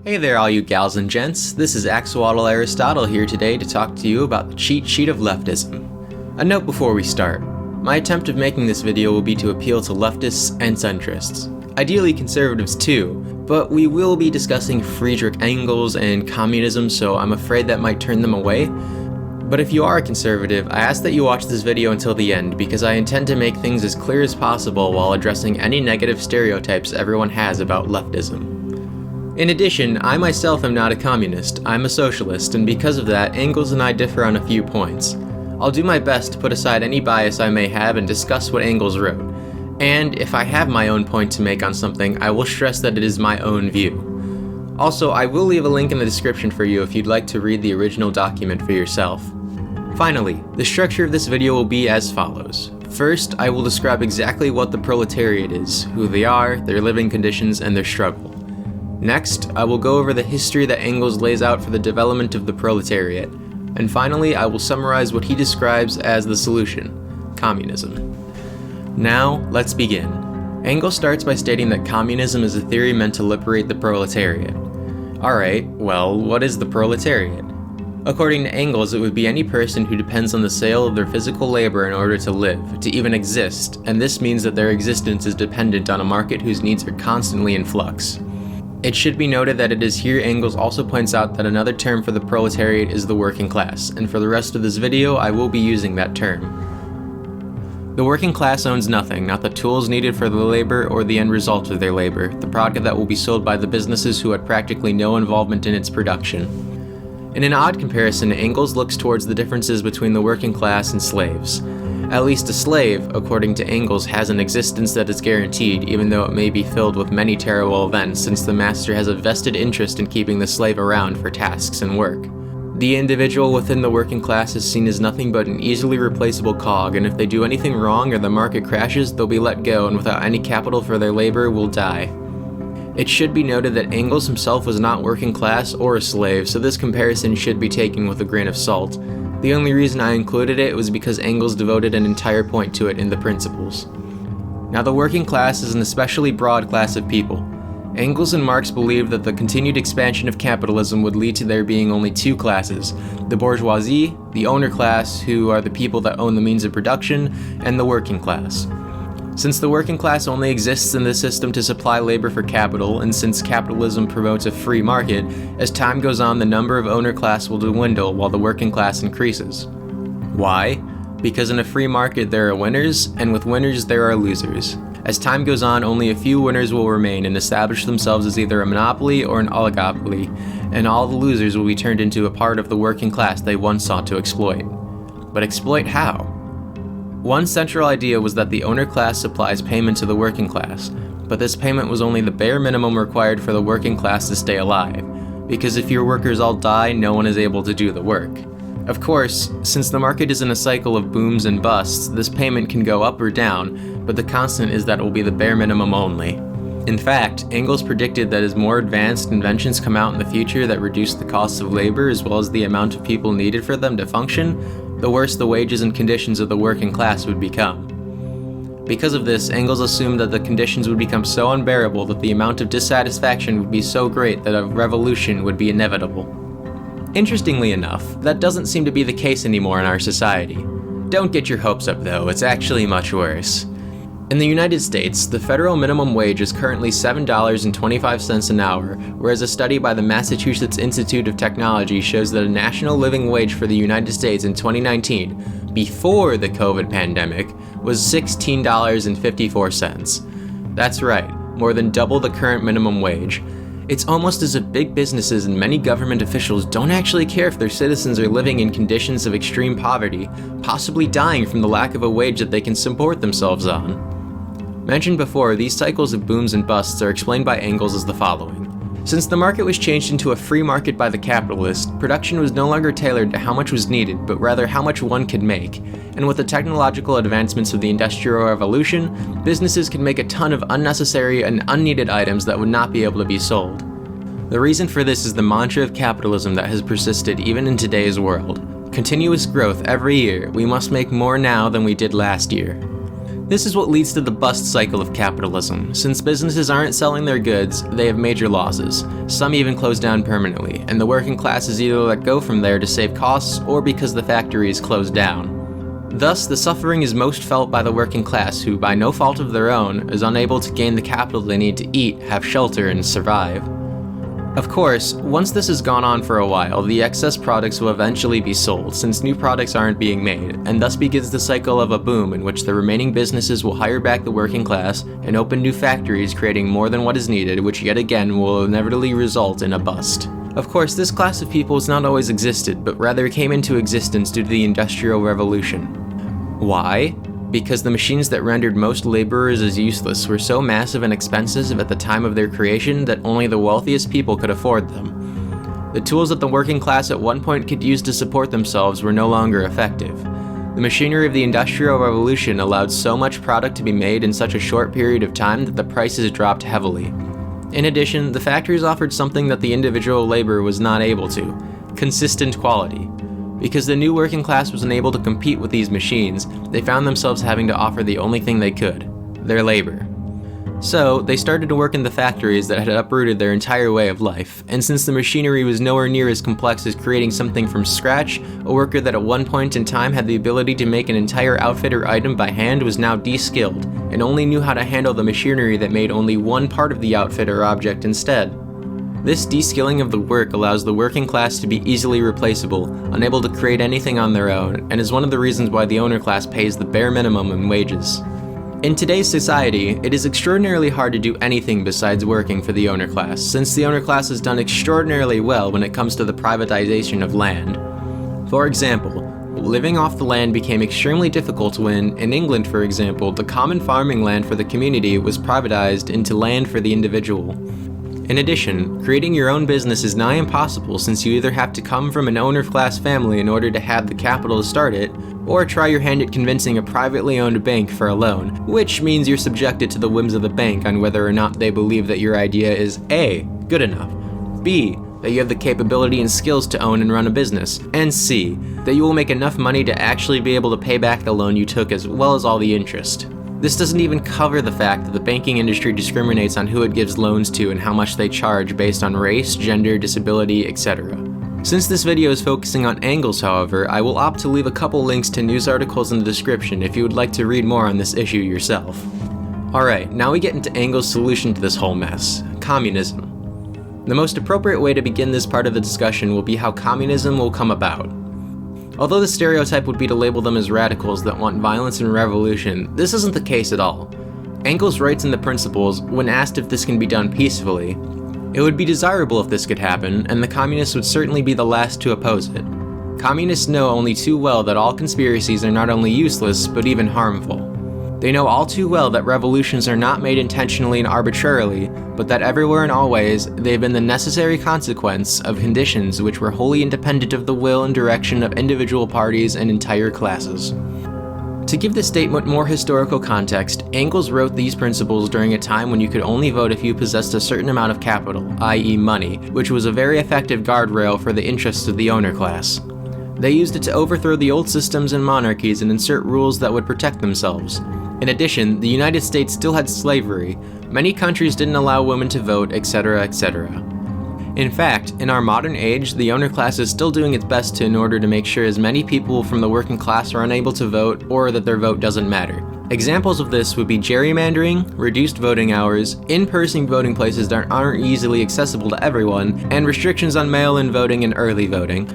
Hey there all you gals and gents, this is Axolotl Aristotle here today to talk to you about the cheat sheet of leftism. A note before we start. My attempt of making this video will be to appeal to leftists and centrists. Ideally conservatives too, but we will be discussing Friedrich Engels and communism, so I'm afraid that might turn them away. But if you are a conservative, I ask that you watch this video until the end because I intend to make things as clear as possible while addressing any negative stereotypes everyone has about leftism. In addition, I myself am not a communist, I'm a socialist, and because of that, Engels and I differ on a few points. I'll do my best to put aside any bias I may have and discuss what Engels wrote. And if I have my own point to make on something, I will stress that it is my own view. Also, I will leave a link in the description for you if you'd like to read the original document for yourself. Finally, the structure of this video will be as follows. First, I will describe exactly what the proletariat is, who they are, their living conditions, and their struggle. Next, I will go over the history that Engels lays out for the development of the proletariat. And finally, I will summarize what he describes as the solution, communism. Now, let's begin. Engels starts by stating that communism is a theory meant to liberate the proletariat. Alright, well, what is the proletariat? According to Engels, it would be any person who depends on the sale of their physical labor in order to live, to even exist, and this means that their existence is dependent on a market whose needs are constantly in flux. It should be noted that it is here Engels also points out that another term for the proletariat is the working class, and for the rest of this video I will be using that term. The working class owns nothing, not the tools needed for the labor or the end result of their labor, the product that will be sold by the businesses who had practically no involvement in its production. In an odd comparison, Engels looks towards the differences between the working class and slaves. At least a slave, according to Engels, has an existence that is guaranteed, even though it may be filled with many terrible events since the master has a vested interest in keeping the slave around for tasks and work. The individual within the working class is seen as nothing but an easily replaceable cog, and if they do anything wrong or the market crashes, they'll be let go and without any capital for their labor will die. It should be noted that Engels himself was not working class or a slave, so this comparison should be taken with a grain of salt. The only reason I included it was because Engels devoted an entire point to it in the Principles. Now the working class is an especially broad class of people. Engels and Marx believed that the continued expansion of capitalism would lead to there being only two classes, the bourgeoisie, the owner class, who are the people that own the means of production, and the working class. Since the working class only exists in the system to supply labor for capital, and since capitalism promotes a free market, as time goes on the number of owner class will dwindle while the working class increases. Why? Because in a free market there are winners, and with winners there are losers. As time goes on, only a few winners will remain and establish themselves as either a monopoly or an oligopoly, and all the losers will be turned into a part of the working class they once sought to exploit. But exploit how? One central idea was that the owner class supplies payment to the working class, but this payment was only the bare minimum required for the working class to stay alive, because if your workers all die, no one is able to do the work. Of course, since the market is in a cycle of booms and busts, this payment can go up or down, but the constant is that it will be the bare minimum only. In fact, Engels predicted that as more advanced inventions come out in the future that reduce the costs of labor as well as the amount of people needed for them to function, the worse the wages and conditions of the working class would become. Because of this, Engels assumed that the conditions would become so unbearable that the amount of dissatisfaction would be so great that a revolution would be inevitable. Interestingly enough, that doesn't seem to be the case anymore in our society. Don't get your hopes up though, it's actually much worse. In the United States, the federal minimum wage is currently $7.25 an hour, whereas a study by the Massachusetts Institute of Technology shows that a national living wage for the United States in 2019, before the COVID pandemic, was $16.54. That's right, more than double the current minimum wage. It's almost as if big businesses and many government officials don't actually care if their citizens are living in conditions of extreme poverty, possibly dying from the lack of a wage that they can support themselves on. Mentioned before, these cycles of booms and busts are explained by Engels as the following. Since the market was changed into a free market by the capitalist, production was no longer tailored to how much was needed, but rather how much one could make. And with the technological advancements of the Industrial Revolution, businesses could make a ton of unnecessary and unneeded items that would not be able to be sold. The reason for this is the mantra of capitalism that has persisted even in today's world. Continuous growth every year, we must make more now than we did last year. This is what leads to the bust cycle of capitalism. Since businesses aren't selling their goods, they have major losses. Some even close down permanently, and the working class is either let go from there to save costs or because the factory is closed down. Thus, the suffering is most felt by the working class who, by no fault of their own, is unable to gain the capital they need to eat, have shelter, and survive. Of course, once this has gone on for a while, the excess products will eventually be sold since new products aren't being made, and thus begins the cycle of a boom in which the remaining businesses will hire back the working class and open new factories creating more than what is needed, which yet again will inevitably result in a bust. Of course, this class of people has not always existed, but rather came into existence due to the Industrial Revolution. Why? Because the machines that rendered most laborers as useless were so massive and expensive at the time of their creation that only the wealthiest people could afford them. The tools that the working class at one point could use to support themselves were no longer effective. The machinery of the Industrial Revolution allowed so much product to be made in such a short period of time that the prices dropped heavily. In addition, the factories offered something that the individual laborer was not able to: consistent quality. Because the new working class was unable to compete with these machines, they found themselves having to offer the only thing they could: their labor. So, they started to work in the factories that had uprooted their entire way of life, and since the machinery was nowhere near as complex as creating something from scratch, a worker that at one point in time had the ability to make an entire outfit or item by hand was now de-skilled, and only knew how to handle the machinery that made only one part of the outfit or object instead. This de-skilling of the work allows the working class to be easily replaceable, unable to create anything on their own, and is one of the reasons why the owner class pays the bare minimum in wages. In today's society, it is extraordinarily hard to do anything besides working for the owner class, since the owner class has done extraordinarily well when it comes to the privatization of land. For example, living off the land became extremely difficult when, in England for example, the common farming land for the community was privatized into land for the individual. In addition, creating your own business is nigh impossible since you either have to come from an owner class family in order to have the capital to start it, or try your hand at convincing a privately owned bank for a loan, which means you're subjected to the whims of the bank on whether or not they believe that your idea is A, good enough, B, that you have the capability and skills to own and run a business, and C, that you will make enough money to actually be able to pay back the loan you took as well as all the interest. This doesn't even cover the fact that the banking industry discriminates on who it gives loans to and how much they charge based on race, gender, disability, etc. Since this video is focusing on Engels, however, I will opt to leave a couple links to news articles in the description if you would like to read more on this issue yourself. Alright, now we get into Engels' solution to this whole mess: communism. The most appropriate way to begin this part of the discussion will be how communism will come about. Although the stereotype would be to label them as radicals that want violence and revolution, this isn't the case at all. Engels writes in the Principles, when asked if this can be done peacefully, it would be desirable if this could happen, and the communists would certainly be the last to oppose it. Communists know only too well that all conspiracies are not only useless, but even harmful. They know all too well that revolutions are not made intentionally and arbitrarily, but that everywhere and always they have been the necessary consequence of conditions which were wholly independent of the will and direction of individual parties and entire classes. To give this statement more historical context, Engels wrote these principles during a time when you could only vote if you possessed a certain amount of capital, i.e. money, which was a very effective guardrail for the interests of the owner class. They used it to overthrow the old systems and monarchies and insert rules that would protect themselves. In addition, the United States still had slavery, many countries didn't allow women to vote, etc., etc. In fact, in our modern age, the owner class is still doing its best in order to make sure as many people from the working class are unable to vote or that their vote doesn't matter. Examples of this would be gerrymandering, reduced voting hours, in-person voting places that aren't easily accessible to everyone, and restrictions on mail-in voting and early voting.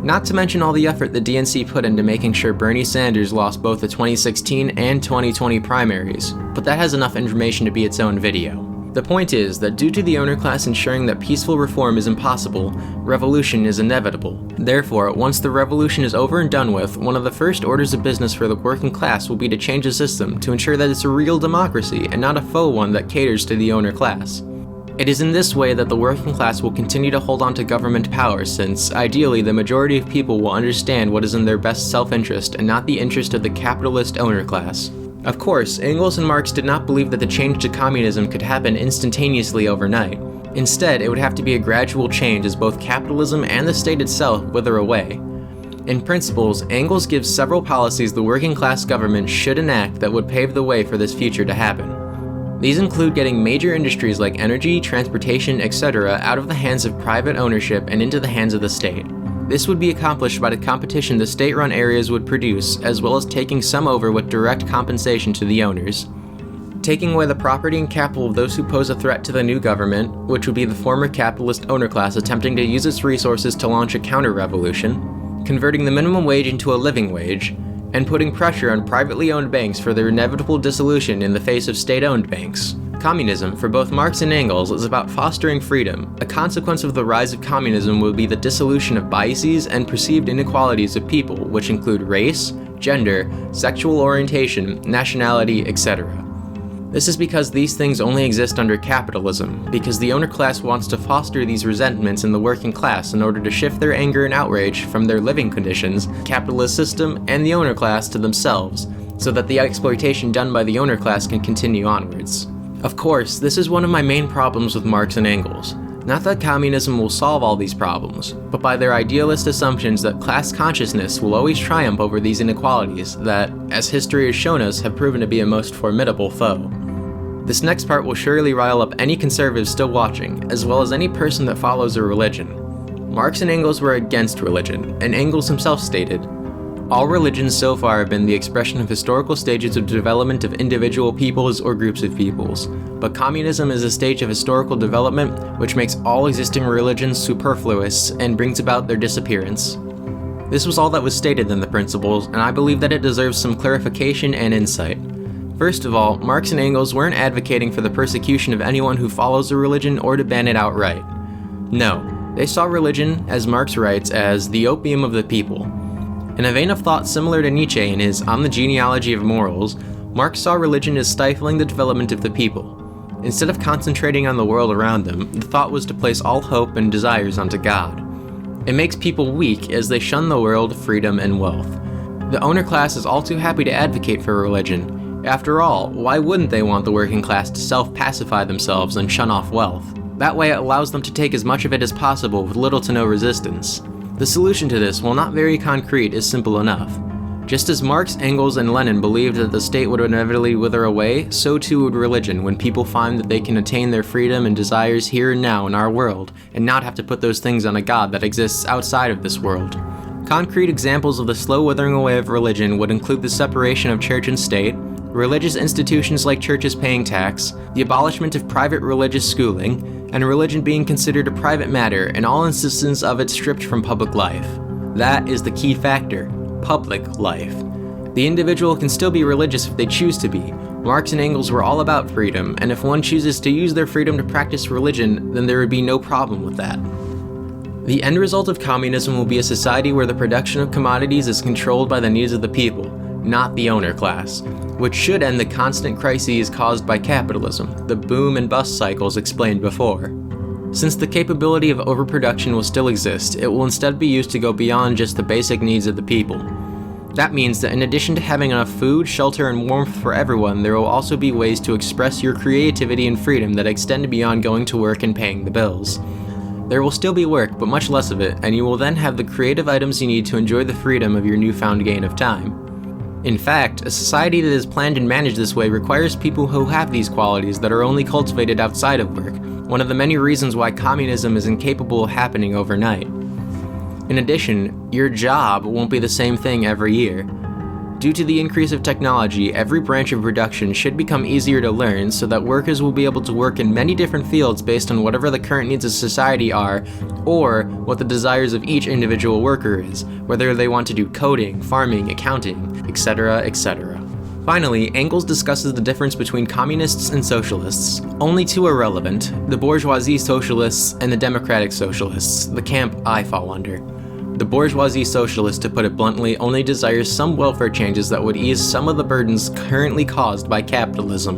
Not to mention all the effort the DNC put into making sure Bernie Sanders lost both the 2016 and 2020 primaries, but that has enough information to be its own video. The point is that due to the owner class ensuring that peaceful reform is impossible, revolution is inevitable. Therefore, once the revolution is over and done with, one of the first orders of business for the working class will be to change the system to ensure that it's a real democracy and not a faux one that caters to the owner class. It is in this way that the working class will continue to hold on to government power since, ideally, the majority of people will understand what is in their best self-interest and not the interest of the capitalist owner class. Of course, Engels and Marx did not believe that the change to communism could happen instantaneously overnight. Instead, it would have to be a gradual change as both capitalism and the state itself wither away. In Principles, Engels gives several policies the working class government should enact that would pave the way for this future to happen. These include getting major industries like energy, transportation, etc. out of the hands of private ownership and into the hands of the state. This would be accomplished by the competition the state-run areas would produce, as well as taking some over with direct compensation to the owners. Taking away the property and capital of those who pose a threat to the new government, which would be the former capitalist owner class attempting to use its resources to launch a counter-revolution, converting the minimum wage into a living wage, and putting pressure on privately owned banks for their inevitable dissolution in the face of state-owned banks. Communism, for both Marx and Engels, is about fostering freedom. A consequence of the rise of communism will be the dissolution of biases and perceived inequalities of people, which include race, gender, sexual orientation, nationality, etc. This is because these things only exist under capitalism, because the owner class wants to foster these resentments in the working class in order to shift their anger and outrage from their living conditions, capitalist system, and the owner class to themselves, so that the exploitation done by the owner class can continue onwards. Of course, this is one of my main problems with Marx and Engels. Not that communism will solve all these problems, but by their idealist assumptions that class consciousness will always triumph over these inequalities that, as history has shown us, have proven to be a most formidable foe. This next part will surely rile up any conservative still watching, as well as any person that follows a religion. Marx and Engels were against religion, and Engels himself stated, "All religions so far have been the expression of historical stages of development of individual peoples or groups of peoples, but communism is a stage of historical development which makes all existing religions superfluous and brings about their disappearance." This was all that was stated in the Principles, and I believe that it deserves some clarification and insight. First of all, Marx and Engels weren't advocating for the persecution of anyone who follows a religion or to ban it outright. No, they saw religion, as Marx writes, as the opium of the people. In a vein of thought similar to Nietzsche in his On the Genealogy of Morals, Marx saw religion as stifling the development of the people. Instead of concentrating on the world around them, the thought was to place all hope and desires onto God. It makes people weak as they shun the world, freedom, and wealth. The owner class is all too happy to advocate for religion. After all, why wouldn't they want the working class to self-pacify themselves and shun off wealth? That way it allows them to take as much of it as possible with little to no resistance. The solution to this, while not very concrete, is simple enough. Just as Marx, Engels, and Lenin believed that the state would inevitably wither away, so too would religion when people find that they can attain their freedom and desires here and now in our world, and not have to put those things on a god that exists outside of this world. Concrete examples of the slow withering away of religion would include the separation of church and state, religious institutions like churches paying tax, the abolishment of private religious schooling, and religion being considered a private matter and all instances of it stripped from public life. That is the key factor, public life. The individual can still be religious if they choose to be. Marx and Engels were all about freedom, and if one chooses to use their freedom to practice religion, then there would be no problem with that. The end result of communism will be a society where the production of commodities is controlled by the needs of the people, not the owner class, which should end the constant crises caused by capitalism, the boom and bust cycles explained before. Since the capability of overproduction will still exist, it will instead be used to go beyond just the basic needs of the people. That means that in addition to having enough food, shelter, and warmth for everyone, there will also be ways to express your creativity and freedom that extend beyond going to work and paying the bills. There will still be work, but much less of it, and you will then have the creative items you need to enjoy the freedom of your newfound gain of time. In fact, a society that is planned and managed this way requires people who have these qualities that are only cultivated outside of work, one of the many reasons why communism is incapable of happening overnight. In addition, your job won't be the same thing every year. Due to the increase of technology, every branch of production should become easier to learn so that workers will be able to work in many different fields based on whatever the current needs of society are, or what the desires of each individual worker is, whether they want to do coding, farming, accounting, etc., etc. Finally, Engels discusses the difference between communists and socialists. Only two are relevant, the bourgeoisie socialists and the democratic socialists, the camp I fall under. The bourgeoisie socialist, to put it bluntly, only desires some welfare changes that would ease some of the burdens currently caused by capitalism.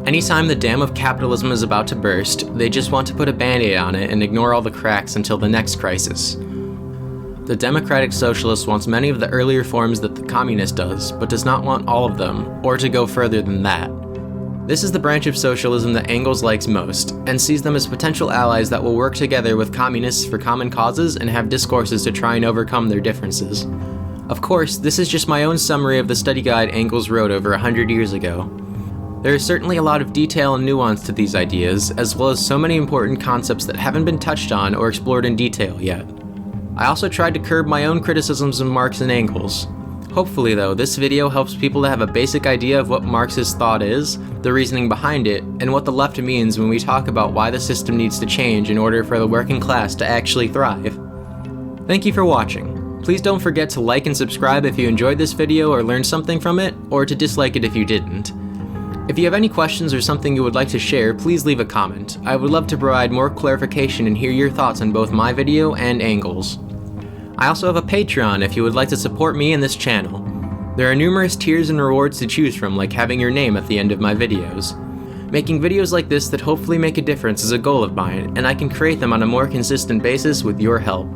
Anytime the dam of capitalism is about to burst, they just want to put a band-aid on it and ignore all the cracks until the next crisis. The democratic socialist wants many of the earlier forms that the communist does, but does not want all of them, or to go further than that. This is the branch of socialism that Engels likes most, and sees them as potential allies that will work together with communists for common causes and have discourses to try and overcome their differences. Of course, this is just my own summary of the study guide Engels wrote over 100 years ago. There is certainly a lot of detail and nuance to these ideas, as well as so many important concepts that haven't been touched on or explored in detail yet. I also tried to curb my own criticisms of Marx and Engels. Hopefully though, this video helps people to have a basic idea of what Marxist thought is, the reasoning behind it, and what the left means when we talk about why the system needs to change in order for the working class to actually thrive. Thank you for watching. Please don't forget to like and subscribe if you enjoyed this video or learned something from it, or to dislike it if you didn't. If you have any questions or something you would like to share, please leave a comment. I would love to provide more clarification and hear your thoughts on both my video and Engels. I also have a Patreon if you would like to support me and this channel. There are numerous tiers and rewards to choose from, like having your name at the end of my videos. Making videos like this that hopefully make a difference is a goal of mine, and I can create them on a more consistent basis with your help.